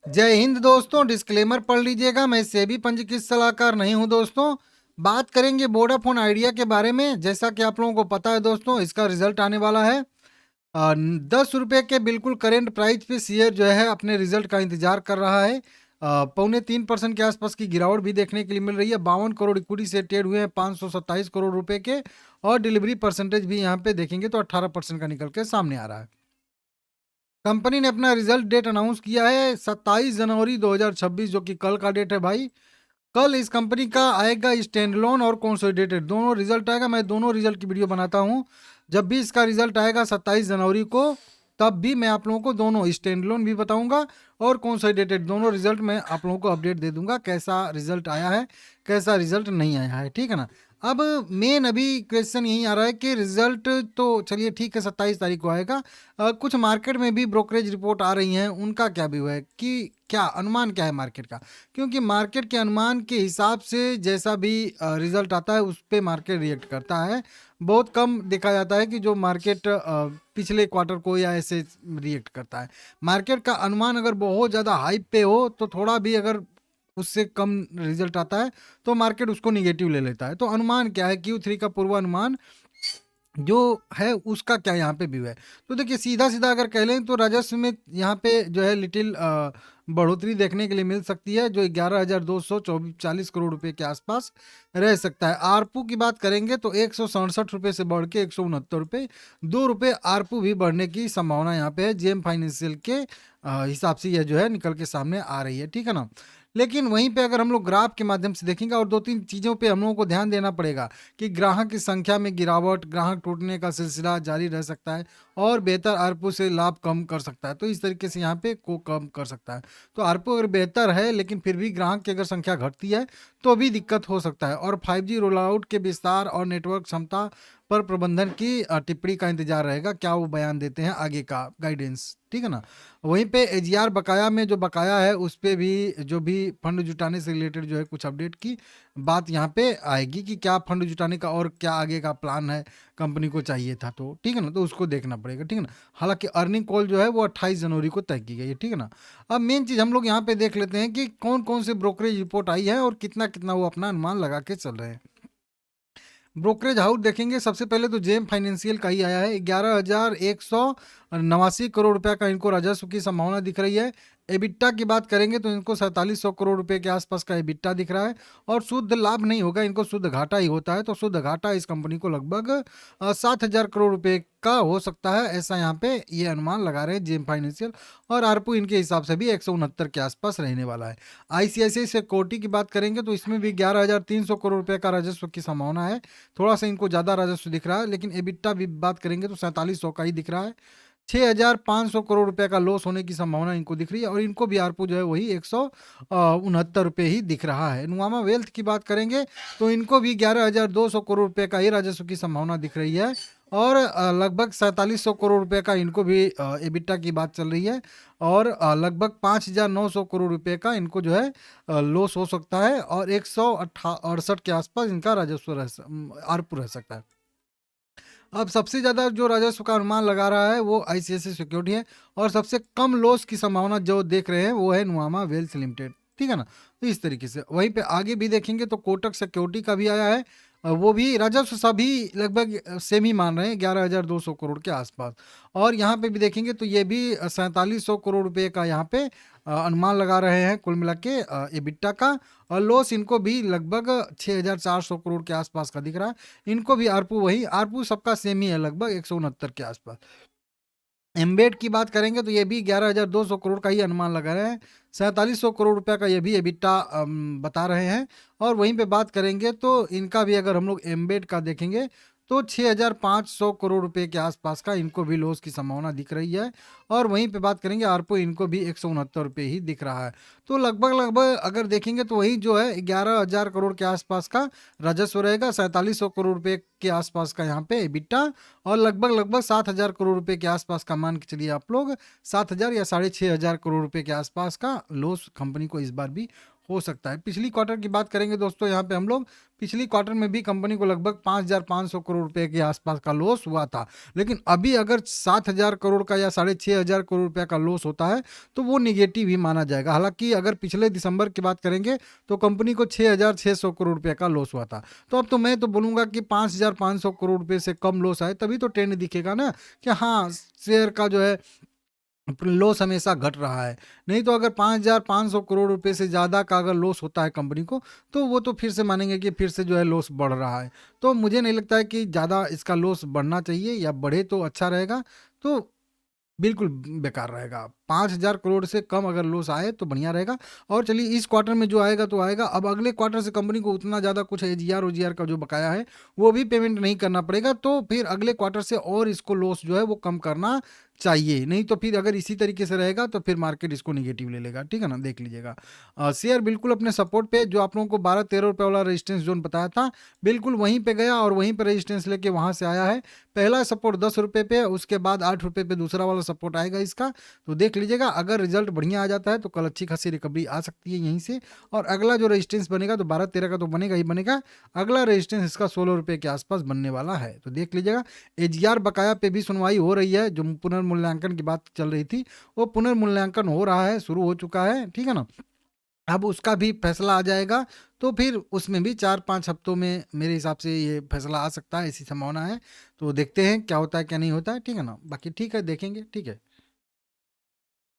जय हिंद दोस्तों, डिस्क्लेमर पढ़ लीजिएगा। मैं सेबी पंजीकृत सलाहकार नहीं हूं दोस्तों। बात करेंगे वोडाफोन आइडिया के बारे में। जैसा कि आप लोगों को पता है दोस्तों, इसका रिजल्ट आने वाला है। 10 रुपये के बिल्कुल करेंट प्राइस पे शेयर जो है अपने रिजल्ट का इंतजार कर रहा है। 2.25% के आसपास की गिरावट भी देखने के लिए मिल रही है। 52 करोड़ इक्विटी से ट्रेड हुए हैं 527 करोड़ रुपए के। और डिलीवरी परसेंटेज भी यहाँ पे देखेंगे तो 18% का निकल के सामने आ रहा है। कंपनी ने अपना रिजल्ट डेट अनाउंस किया है 27 जनवरी 2026, जो कि कल का डेट है भाई। कल इस कंपनी का आएगा स्टैंड लोन और कंसोलिडेटेड दोनों रिजल्ट आएगा। मैं दोनों रिजल्ट की वीडियो बनाता हूँ। जब भी इसका रिजल्ट आएगा 27 जनवरी को, तब भी मैं आप लोगों को दोनों स्टैंड लोन भी बताऊंगा और कंसोलिडेटेड दोनों रिजल्ट मैं आप लोगों को अपडेट दे दूंगा, कैसा रिजल्ट आया है कैसा रिजल्ट नहीं आया है, ठीक है ना। अब मेन अभी क्वेश्चन यही आ रहा है कि रिजल्ट तो चलिए ठीक है 27 तारीख को आएगा। कुछ मार्केट में भी ब्रोकरेज रिपोर्ट आ रही हैं, उनका क्या व्यू है कि क्या अनुमान क्या है मार्केट का। क्योंकि मार्केट के अनुमान के हिसाब से जैसा भी रिजल्ट आता है उस पे मार्केट रिएक्ट करता है। बहुत कम देखा जाता है कि जो मार्केट पिछले क्वार्टर को या ऐसे रिएक्ट करता है। मार्केट का अनुमान अगर बहुत ज़्यादा हाइप पे हो तो थोड़ा भी अगर उससे कम रिजल्ट आता है तो मार्केट उसको निगेटिव ले लेता है। तो अनुमान क्या है, Q3 का पूर्वानुमान जो है उसका क्या यहाँ पे व्यू है। तो देखिए सीधा सीधा अगर कह लें तो राजस्व में यहाँ पे जो है लिटिल बढ़ोतरी देखने के लिए मिल सकती है, जो 11,240 करोड़ रुपए के आसपास रह सकता है। आरपू की बात करेंगे तो 167 रुपये से बढ़ के 169 रुपये, 2 रुपये आरपू भी बढ़ने की संभावना यहाँ पे है। जेम फाइनेंशियल के हिसाब से यह जो है निकल के सामने आ रही है, ठीक है ना। लेकिन वहीं पे अगर हम लोग ग्राफ के माध्यम से देखेंगे और दो तीन चीज़ों पे हम लोगों को ध्यान देना पड़ेगा कि ग्राहक की संख्या में गिरावट, ग्राहक टूटने का सिलसिला जारी रह सकता है और बेहतर आरपू से लाभ कम कर सकता है। तो इस तरीके से यहाँ पे को कम कर सकता है। तो आरपू अगर बेहतर है लेकिन फिर भी ग्राहक की अगर संख्या घटती है तो भी दिक्कत हो सकता है। और 5G रोल आउट के विस्तार और नेटवर्क क्षमता पर प्रबंधन की टिप्पणी का इंतजार रहेगा, क्या वो बयान देते हैं आगे का गाइडेंस, ठीक है ना। वहीं पे एजीआर बकाया में जो बकाया है उस पे भी जो भी फंड जुटाने से रिलेटेड जो है कुछ अपडेट की बात यहाँ पे आएगी कि क्या फंड जुटाने का और क्या आगे का प्लान है, कंपनी को चाहिए था तो, ठीक है ना। तो उसको देखना पड़ेगा, ठीक है ना। हालांकि अर्निंग कॉल जो है वो 28 जनवरी को तय की गई है, ठीक है ना। अब मेन चीज़ हम लोग यहाँ पे देख लेते हैं कि कौन कौन से ब्रोकरेज रिपोर्ट आई है और कितना कितना वो अपना अनुमान लगा के चल रहे हैं। ब्रोकरेज हाउस देखेंगे सबसे पहले तो जेम फाइनेंशियल का ही आया है। 11,189 करोड़ रुपया का इनको राजस्व की संभावना दिख रही है। एबिट्टा की बात करेंगे तो इनको 4700 करोड़ रुपए के आसपास का एबिट्टा दिख रहा है। और शुद्ध लाभ नहीं होगा, इनको शुद्ध घाटा ही होता है। तो शुद्ध घाटा इस कंपनी को लगभग 7,000 करोड़ रुपए का हो सकता है, ऐसा यहाँ पे ये अनुमान लगा रहे हैं जेम फाइनेंशियल। और आरपू इनके हिसाब से भी 169 के आसपास रहने वाला है। आईसीआईसीआई सिक्योरिटी की बात करेंगे तो इसमें भी 11,300 करोड़ रुपए का राजस्व की संभावना है। थोड़ा सा इनको ज़्यादा राजस्व दिख रहा है, लेकिन एबिट्टा भी बात करेंगे तो 4700 का ही दिख रहा है। 6,500 करोड़ रुपए का लॉस होने की संभावना इनको दिख रही है। और इनको भी आरपू जो है वही 169 रुपये ही दिख रहा है। नुआमा वेल्थ की बात करेंगे तो इनको भी 11,200 करोड़ रुपए का ही राजस्व की संभावना दिख रही है। और लगभग 4700 करोड़ रुपए का इनको भी एबिट्टा की बात चल रही है। और लगभग 5,900 करोड़ रुपए का इनको जो है लॉस हो सकता है। और 168 के आसपास इनका राजस्व आरपू रह सकता है। अब सबसे ज़्यादा जो राजस्व का अनुमान लगा रहा है वो आईसीआईसीआई सिक्योरिटी है। और सबसे कम लॉस की संभावना जो देख रहे हैं वो है नुआमा वेल्थ लिमिटेड, ठीक है ना। तो इस तरीके से वहीं पे आगे भी देखेंगे तो कोटक सिक्योरिटी का भी आया है। वो भी राजस्व सभी लगभग सेम ही मान रहे हैं, 11,200 करोड़ के आसपास। और यहाँ पे भी देखेंगे तो ये भी 4700 करोड़ रुपए का यहाँ पे अनुमान लगा रहे हैं कुल मिला के एबिट्टा का। और लॉस इनको भी लगभग 6,400 करोड़ के आसपास का दिख रहा है। इनको भी आरपू वही, आरपू सबका सेम ही है लगभग 169 के आसपास। एम्बेड की बात करेंगे तो ये भी 11,200 करोड़ का ही अनुमान लगा रहे हैं। 4,700 करोड़ रुपया का ये भी एबिट्टा बता रहे हैं। और वहीं पे बात करेंगे तो इनका भी अगर हम लोग एम्बेड का देखेंगे तो 6,500 करोड़ रुपए के आसपास का इनको भी लॉस की संभावना दिख रही है। और वहीं पे बात करेंगे आरपो, इनको भी 169 रुपये ही दिख रहा है। तो लगभग लगभग अगर देखेंगे तो वही जो है 11,000 करोड़ के आसपास का राजस्व रहेगा, 4,700 करोड़ रुपए के आसपास का यहाँ पे एबिट्टा। और लगभग लगभग 7,000 करोड़ रुपए के आसपास का मान के चलिए आप लोग, 7,000 या 6,500 करोड़ रुपए के आसपास का लॉस कंपनी को इस बार भी हो सकता है। पिछली क्वार्टर की बात करेंगे दोस्तों, यहाँ पे हम लोग पिछली क्वार्टर में भी कंपनी को लगभग 5,500 करोड़ रुपए के आसपास का लॉस हुआ था। लेकिन अभी अगर 7,000 करोड़ का या 6,500 करोड़ रुपए का लॉस होता है तो वो निगेटिव ही माना जाएगा। हालांकि अगर पिछले दिसंबर की बात करेंगे तो कंपनी को 6,600 करोड़ रुपए का लॉस हुआ था। तो अब तो मैं तो बोलूंगा कि 5,500 करोड़ रुपए से कम लॉस आए तभी तो ट्रेंड दिखेगा ना, कि हाँ शेयर का जो है लॉस हमेशा घट रहा है। नहीं तो अगर 5,500 करोड़ रुपए से ज़्यादा का अगर लॉस होता है कंपनी को, तो वो तो फिर से मानेंगे कि फिर से जो है लॉस बढ़ रहा है। तो मुझे नहीं लगता है कि ज़्यादा इसका लॉस बढ़ना चाहिए, या बढ़े तो अच्छा रहेगा। तो बिल्कुल बेकार रहेगा। 5,000 करोड़ से कम अगर लॉस आए तो बढ़िया रहेगा। और चलिए इस क्वार्टर में जो आएगा तो आएगा, अब अगले क्वार्टर से कंपनी को उतना ज़्यादा कुछ एजीआर ओजीआर का जो बकाया है वो भी पेमेंट नहीं करना पड़ेगा, तो फिर अगले क्वार्टर से और इसको लॉस जो है वो कम करना चाहिए। नहीं तो फिर अगर इसी तरीके से रहेगा तो फिर मार्केट इसको निगेटिव ले लेगा, ठीक है ना, देख लीजिएगा। शेयर बिल्कुल अपने सपोर्ट पे, जो आप लोगों को 12-13 रुपये वाला रेजिस्टेंस जोन बताया था, बिल्कुल वहीं पे गया और वहीं पे रेजिस्टेंस लेके वहां से आया है। पहला सपोर्ट 10 रुपये पे, उसके बाद 8 रुपये पे दूसरा वाला सपोर्ट आएगा इसका। तो देख लीजिएगा, अगर रिजल्ट बढ़िया आ जाता है तो कल अच्छी खासी रिकवरी आ सकती है यहीं से। और अगला जो रेजिस्टेंस बनेगा तो 12-13 का तो बनेगा ही बनेगा। अगला रेजिस्टेंस इसका 16 रुपये के आसपास बनने वाला है, तो देख लीजिएगा। एजीआर बकाया पे भी सुनवाई हो रही है, जो पुनर्मूल्यांकन की बात चल रही थी वो पुनर्मूल्यांकन हो रहा है, शुरू हो चुका है, ठीक है ना। अब उसका भी फैसला आ जाएगा, तो फिर उसमें भी 4-5 हफ्तों में मेरे हिसाब से ये फैसला आ सकता है, ऐसी संभावना है। तो देखते हैं क्या होता है क्या नहीं होता है, ठीक है ना। बाकी ठीक है, देखेंगे, ठीक है।